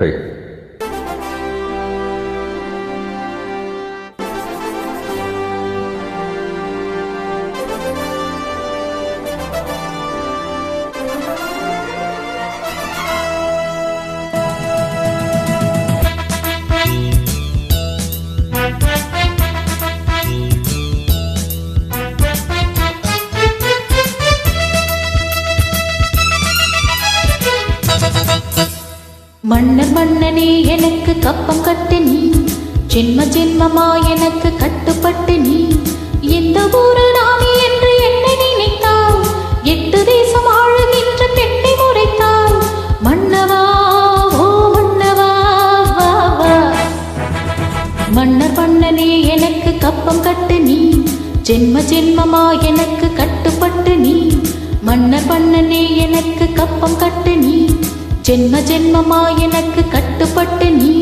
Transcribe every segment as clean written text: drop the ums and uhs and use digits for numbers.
Hey. மன்னர் மன்னனே எனக்கு கப்பம் கட்டு நீ, ஜென்ம ஜென்மமா எனக்கு கட்டுப்பட்டு நீ. எந்த ஊரு நானே என்று என்னை நினைத்தால், 8 தேசம் ஆளுகின்ற பெண்ணை முறைத்தால், மன்னவா ஓ மன்னவா வா வா. மன்னர் மன்னனே எனக்கு கப்பம் கட்டு நீ, ஜென்ம ஜென்மமா எனக்கு கட்டுப்பட்டு நீ. மன்னர் மன்னனே எனக்கு கப்பம் கட்டு நீ, ஜென்ம ஜென்மமா எனக்கு கட்டுப்பட்டு நீ.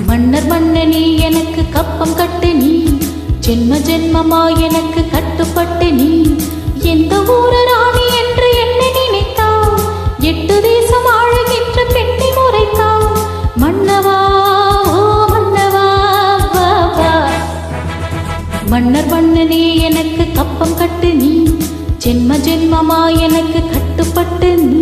மன்னர் மன்னனே எனக்கு கப்பம் கட்டு நீ, ஜென்ம ஜென்மமா எனக்கு கட்டுப்பட்டு நீ. எந்த ஊரு ராணி என்று என்னை நினைத்தால், 8 தேசம் ஆளுகின்ற பெண்ணை முறைத்தால், மன்னவா ஓ மன்னவா வா வா. மன்னர் மன்னனே எனக்கு கப்பம் கட்டு நீ, ஜென்ம ஜென்மமா எனக்கு கட்டுப்பட்டு நீ.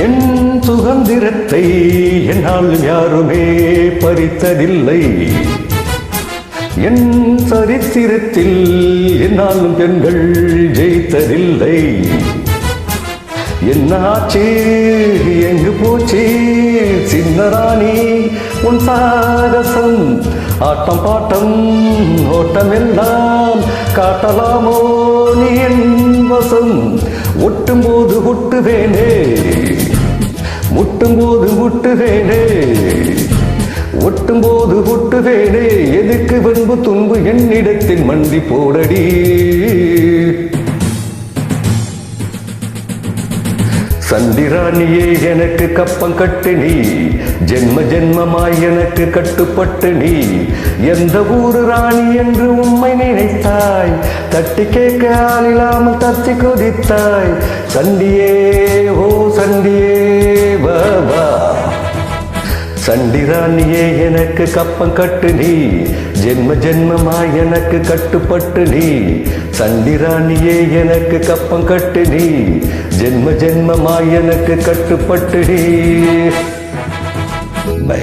என் சுதந்திரத்தை என்னாலும் யாருமே பறித்ததில்லை. என் சரித்திரத்தில் என்னாலும் பெண்கள் ஜெயித்ததில்லை. என்னாச்சு எங்கு போச்சு சின்னராணி உன் சாகசம்? ஆட்டம் பாட்டம் ஓட்டம் எல்லாம் காட்டலாமோ நீ என் வசம்? ஒட்டும் போது ஒட்டுவேனே, முட்டும் போது முட்டுவேனே, ஒட்டும் போது ஒட்டுவேனே. எதுக்கு வென்பு துன்பு என்னிடத்தில் மண்டி போடடி. சண்டிராணியே எனக்கு கப்பம் கட்டு நீ, ஜென்ம ஜென்மமாய் எனக்கு கட்டுப்பட்டு நீ. எந்த ஊரு ராணி என்று உம்மை நினைத்தாய், தட்டி கேட்க ஆளில்லாமல் தத்தி குதித்தாய். சண்டியே ஓ சண்டியே வா வா. சண்டிராணியே எனக்கு கப்பம் கட்டு நீ, ஜென்ம ஜென்மமாய் எனக்கு கட்டுப்பட்டு நீ. சண்டிராணியே எனக்கு கப்பம் கட்டு நீ, ஜென்ம ஜென்மமாய் எனக்கு கட்டுப்பட்டு நீ. பை.